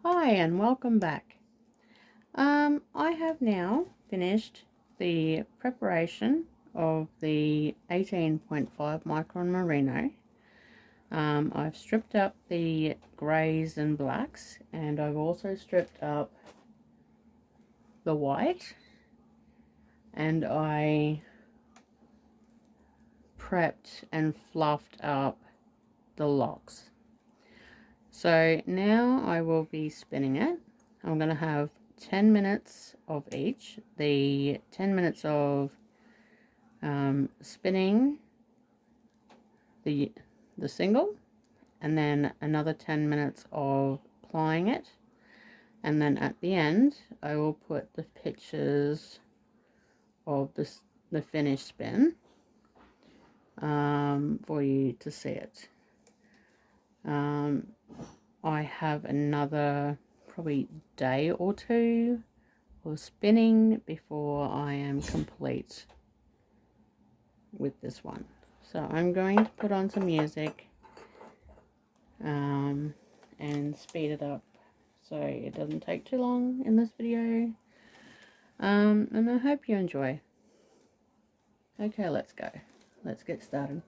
Hi and welcome back. I have now finished the preparation of the 18.5 micron merino. I've stripped up the greys and blacks, and I've also stripped up the white, and I prepped and fluffed up the locks. So now I will be spinning it. I'm going to have 10 minutes of each. The 10 minutes of spinning the single, and then another 10 minutes of plying it, and then at the end I will put the pictures of the finished spin for you to see it. I have another probably day or two of spinning before I am complete with this one. So I'm going to put on some music and speed it up so it doesn't take too long in this video, and I hope you enjoy. Okay, let's go. Let's get started.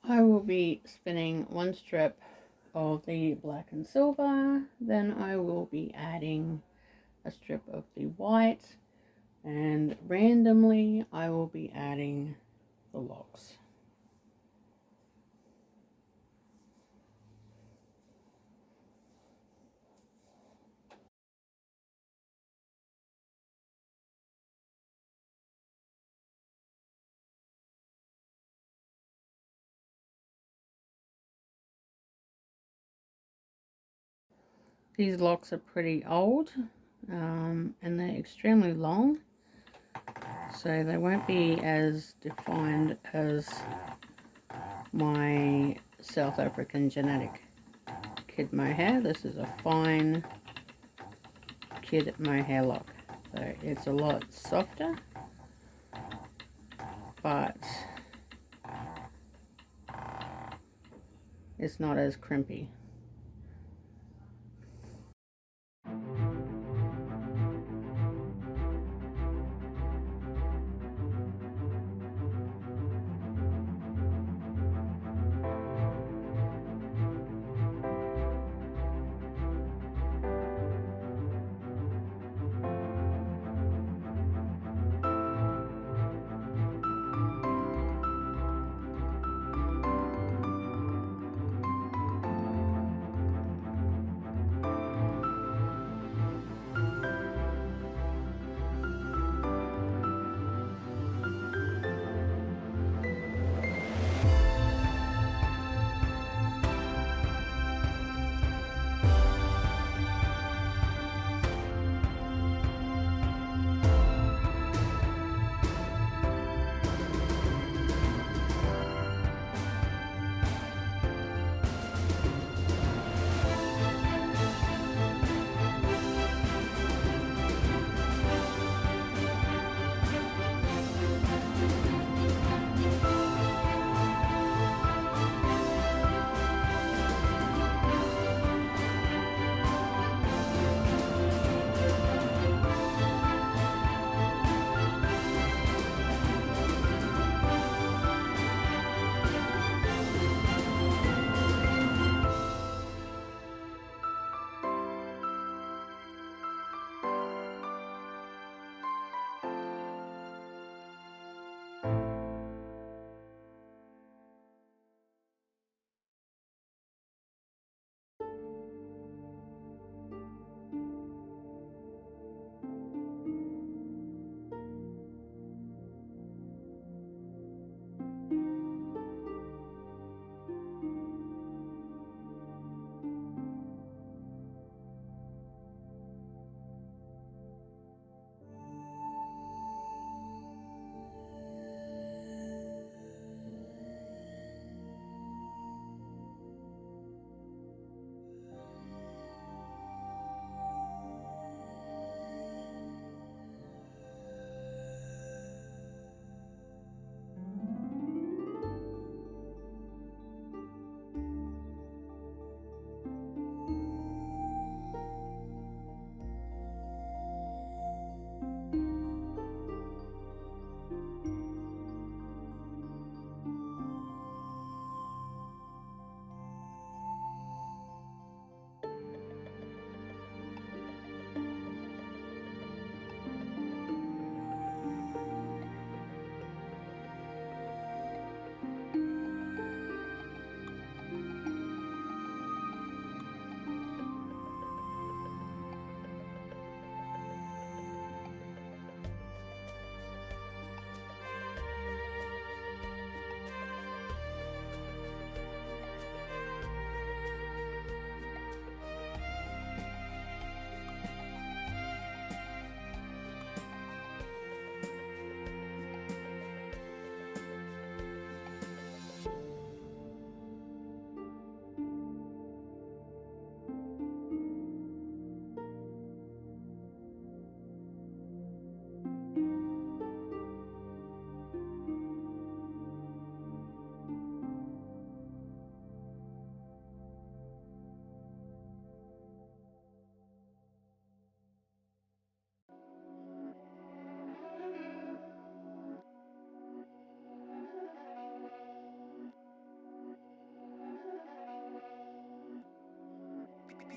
I will be spinning one strip of the black and silver, then I will be adding a strip of the white, and randomly I will be adding the locks. These locks are pretty old, and they're extremely long, so they won't be as defined as my South African genetic kid mohair. This is a fine kid mohair lock, so it's a lot softer, but it's not as crimpy.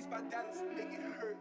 my dollars make it hurt.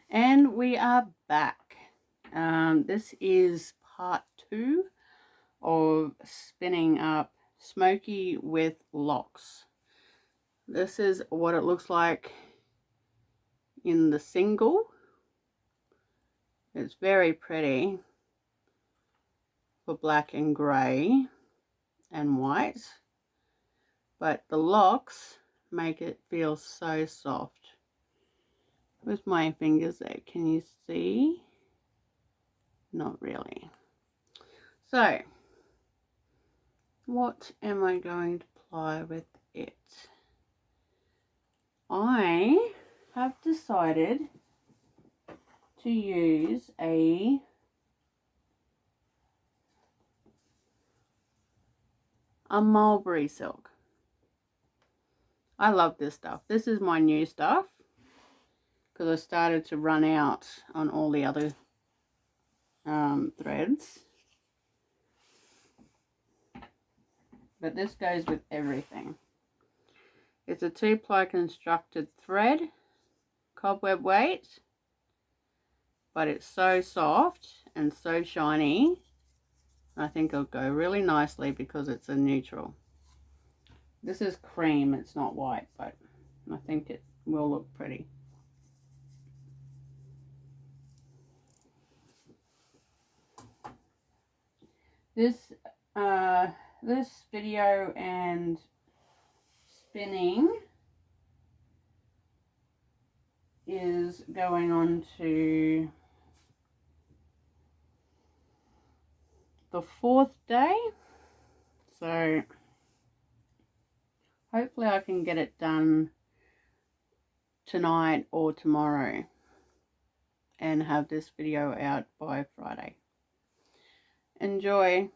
And we are back. This is part 2 of spinning up Smokey with locks. This is what it looks like in the single. It's very pretty for black and grey and white, but the locks make it feel so soft. With my fingers there, can you see? Not really. So, what am I going to apply with it? I have decided to use a mulberry silk. I love this stuff. This is my new stuff because I started to run out on all the other threads. But this goes with everything. It's a 2-ply constructed thread, cobweb weight, but it's so soft and so shiny. I think it'll go really nicely because it's a neutral. This is cream, it's not white, but I think it will look pretty. This video and spinning is going on to the 4th day, so hopefully I can get it done tonight or tomorrow and have this video out by Friday. Enjoy.